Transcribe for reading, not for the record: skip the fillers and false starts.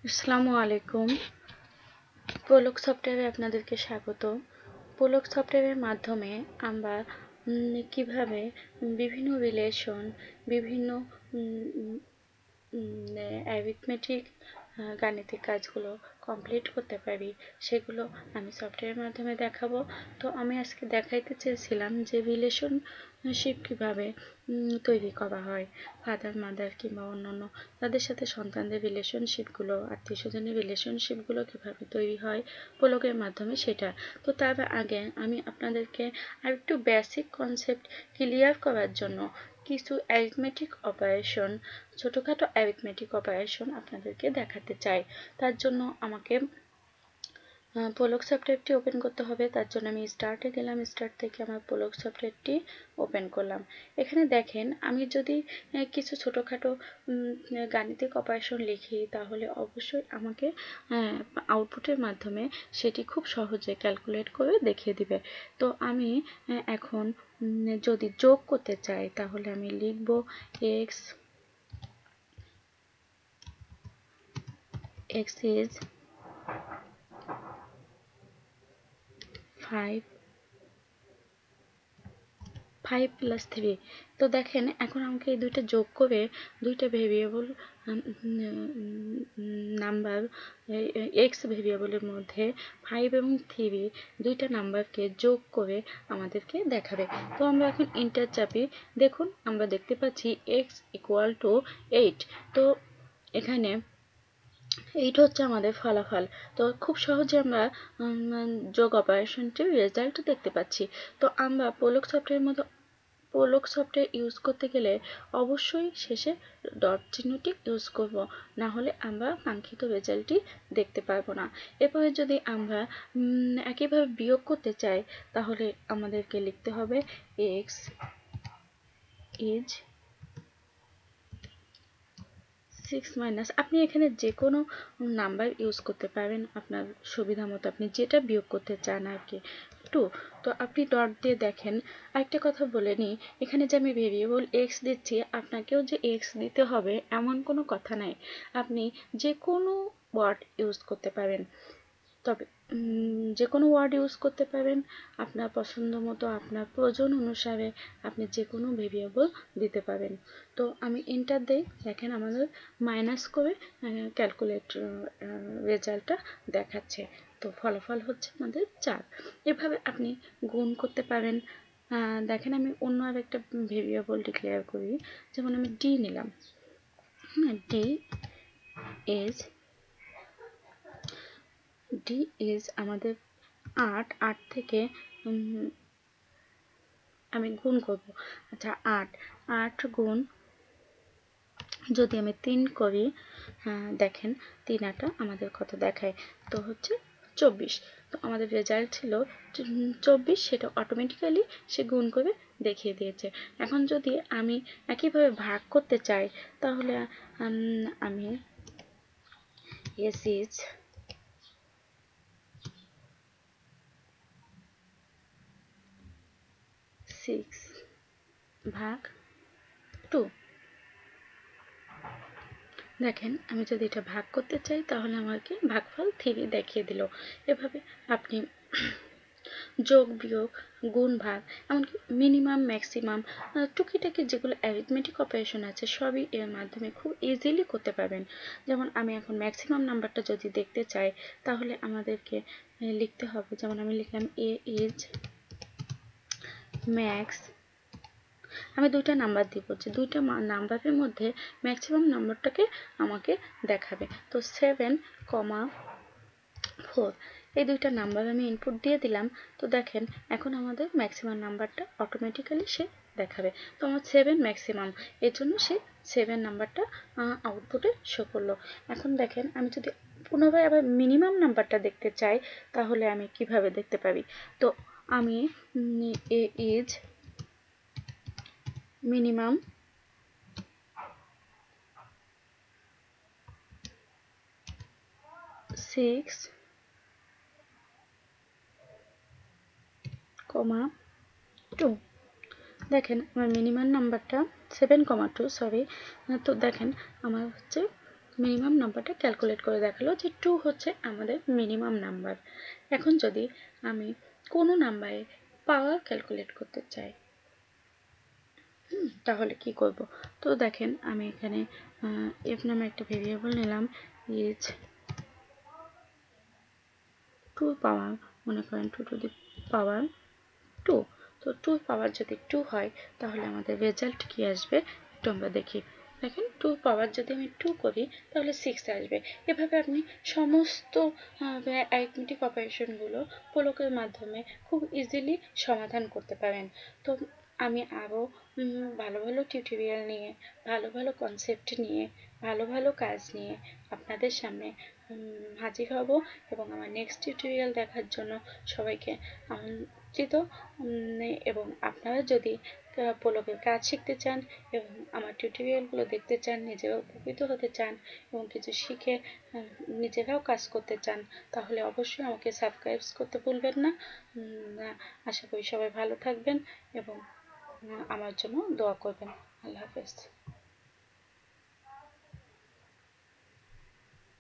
আসসালামু আলাইকুম। পোলক সফটওয়্যারে আপনাদেরকে স্বাগত। পোলক সফটওয়্যারের মাধ্যমে আমরা কিভাবে বিভিন্ন রিলেশন, বিভিন্ন অ্যারিথমেটিক গাণিতিক কাজগুলো কমপ্লিট করতে পারি, সেগুলো আমি সফটওয়্যারের মাধ্যমে দেখাবো। তো আমি আজকে দেখাইতে চেয়েছিলাম যে রিলেশনশিপ কিভাবে তৈরি করা হয়, ফাদার মাদার কিংবা অন্যান্য তাদের সাথে সন্তানদের রিলেশনশিপগুলো, আত্মীয় স্বজনের রিলেশনশিপগুলো কীভাবে তৈরি হয় পোলকের মাধ্যমে, সেটা। তো তার আগে আমি আপনাদেরকে আরেকটু বেসিক কনসেপ্ট ক্লিয়ার করার জন্য কিছু অ্যারিথমেটিক অপারেশন, ছোটোখাটো অ্যারিথমেটিক অপারেশন আপনাদেরকে দেখাতে চাই। তার জন্য আমাকে পোলক সফটওয়্যারটি ওপেন করতে হবে। তার জন্য আমি স্টার্টে গেলাম, স্টার্ট থেকে আমার পোলক সফটওয়্যারটি ওপেন করলাম। এখানে দেখেন, আমি যদি কিছু ছোটোখাটো গাণিতিক অপারেশন লিখি, তাহলে অবশ্যই আমাকে আউটপুটের মাধ্যমে সেটি খুব সহজে ক্যালকুলেট করে দেখিয়ে দিবে। তো আমি এখন যদি যোগ করতে চাই, তাহলে আমি লিখব x is 5 plus 3। তো দেখেন, এখন আমাকে এই দুইটা যোগ করে দুইটা ভেরিয়েবল নাম্বার, এক্স ভেরিয়েবলের মধ্যে 5 এবং 3 দুইটা নাম্বারকে যোগ করে আমাদেরকে দেখাবে। তো আমরা এখন এন্টার চাপি। দেখুন, আমরা দেখতে পাচ্ছি x ইকুয়াল টু 8। তো এখানে 8 হচ্ছে আমাদের ফলাফল। তো খুব সহজে আমরা যোগ অপারেশনটির রেজাল্ট দেখতে পাচ্ছি। তো আমরা পোলক সফটওয়্যার ইউজ করতে গেলে অবশ্যই শেষে ডট চিহ্নটি ইউজ করব, না হলে আমরা কাঙ্ক্ষিত রেজাল্টটি দেখতে পারবো না। এরপরে যদি আমরা একইভাবে বিয়োগ করতে চাই, তাহলে আমাদেরকে লিখতে হবে x is 6 মাইনাস, আপনি এখানে যে কোনো নাম্বার ইউজ করতে পারেন আপনার সুবিধা মতো, আপনি যেটা বিয়োগ করতে চান আর কি, 2। তো আপনি ডট দিয়ে দেখেন। আরেকটা কথা বলে নিই, এখানে যে আমি ভেরিয়েবল এক্স দিচ্ছি, আপনাকেও যে এক্স দিতে হবে এমন কোনো কথা নাই। আপনি যে কোনো ওয়ার্ড ইউজ করতে পারেন, তবে যে কোনো ওয়ার্ড ইউজ করতে পারেন আপনার পছন্দ মতো, আপনার প্রয়োজন অনুসারে আপনি যে কোনো ভেরিয়েবল দিতে পারেন। তো আমি এন্টার দেই। দেখেন, আমাদের মাইনাস করে ক্যালকুলেট রেজাল্টটা দেখাচ্ছে। তো ফলাফল হচ্ছে আমাদের 4। এভাবে আপনি গুণ করতে পারেন। দেখেন, আমি অন্য আর একটা ভেরিয়েবল ডিক্লেয়ার করি, যেমন আমি ডি নিলাম। ডি ইজ আমাদের 8। 8 থেকে আমি গুণ করব। আচ্ছা, 8 গুণ যদি আমি 3 করি, দেখেন 3 8 আমাদের কত দেখায়, তো হচ্ছে 24। তো আমাদের রেজাল্ট ছিল 24, সেটা অটোমেটিক্যালি সে গুণ করে দেখিয়ে দিয়েছে। এখন যদি আমি একইভাবে ভাগ করতে চাই, তাহলে আমি এস 6 ভাগ 2। দেখেন, আমি যদি এটা ভাগ করতে চাই, তাহলে আমাকে ভাগফল 3 দেখিয়ে দিল। এভাবে আপনি যোগ, বিয়োগ, গুণ, ভাগ, এমনকি মিনিমাম, ম্যাক্সিমাম, টুকিটাকি যেগুলো অ্যারিথমেটিক অপারেশন আছে, সবই এর মাধ্যমে খুব ইজিলি করতে পারবেন। যেমন আমি এখন ম্যাক্সিমাম নাম্বারটা যদি দেখতে চাই, তাহলে আমাদেরকে লিখতে হবে, যেমন আমি লিখলাম এ ইজ ম্যাক্স। আমি দুইটা নাম্বার দিব, যে দুইটা নাম্বারের মধ্যে ম্যাক্সিমাম নাম্বারটাকে আমাকে দেখাবে। তো 7,4 এই দুইটা নাম্বার আমি ইনপুট দিয়ে দিলাম। তো দেখেন, এখন আমাদের ম্যাক্সিমাম নাম্বারটা অটোমেটিক্যালি সে দেখাবে। তো আমার 7 ম্যাক্সিমাম, এর জন্য সে 7 নাম্বারটা আউটপুটে শো করলো। এখন দেখেন, আমি যদি পুনরায় আবার মিনিমাম নাম্বারটা দেখতে চাই, তাহলে আমি কিভাবে দেখতে পারি? তো আমি এ ইজ মিনিমাম 6, 2। দেখেন, আমার মিনিমাম নাম্বারটা 7,2, সরি। তো দেখেন, আমার হচ্ছে মিনিমাম নাম্বারটা ক্যালকুলেট করে দেখালো যে 2 হচ্ছে আমাদের মিনিমাম নাম্বার। এখন যদি আমি কোনো নাম্বারে পাওয়ার ক্যালকুলেট করতে চাই তাহলে কি করব? তো দেখেন আমি এখানে এফ নামে একটা ভেরিয়েবল নিলাম, ইজ 2 পাওয়ার, মনে করেন 2 টু দি পাওয়ার 2। তো 2 পাওয়ার যদি 2 হয় তাহলে আমাদের রেজাল্ট কি আসবে একটু আমরা দেখি। দেখেন 2 পাওয়ার যদি আমি 2 করি তাহলে 6 আসবে। এভাবে আপনি সমস্ত অ্যারিথমেটিক অপারেশনগুলো পোলকের মাধ্যমে খুব ইজিলি সমাধান করতে পারেন। তো আমি আরও ভালো ভালো টিউটোরিয়াল নিয়ে, ভালো ভালো কনসেপ্ট নিয়ে, ভালো ভালো কাজ নিয়ে আপনাদের সামনে হাজির হব এবং আমার নেক্সট টিউটোরিয়াল দেখার জন্য সবাইকে আমন্ত্রিত। এবং আপনারা যদি পোলকের কাজ শিখতে চান এবং আমার টিউটোরিয়ালগুলো দেখতে চান, নিজেরা উপকৃত হতে চান এবং কিছু শিখে নিজেরাও কাজ করতে চান, তাহলে অবশ্যই আমাকে সাবস্ক্রাইব করতে ভুলবেন না। আশা করি সবাই ভালো থাকবেন এবং আমার জন্য দোয়া করবেন। আল্লাহ হাফেজ।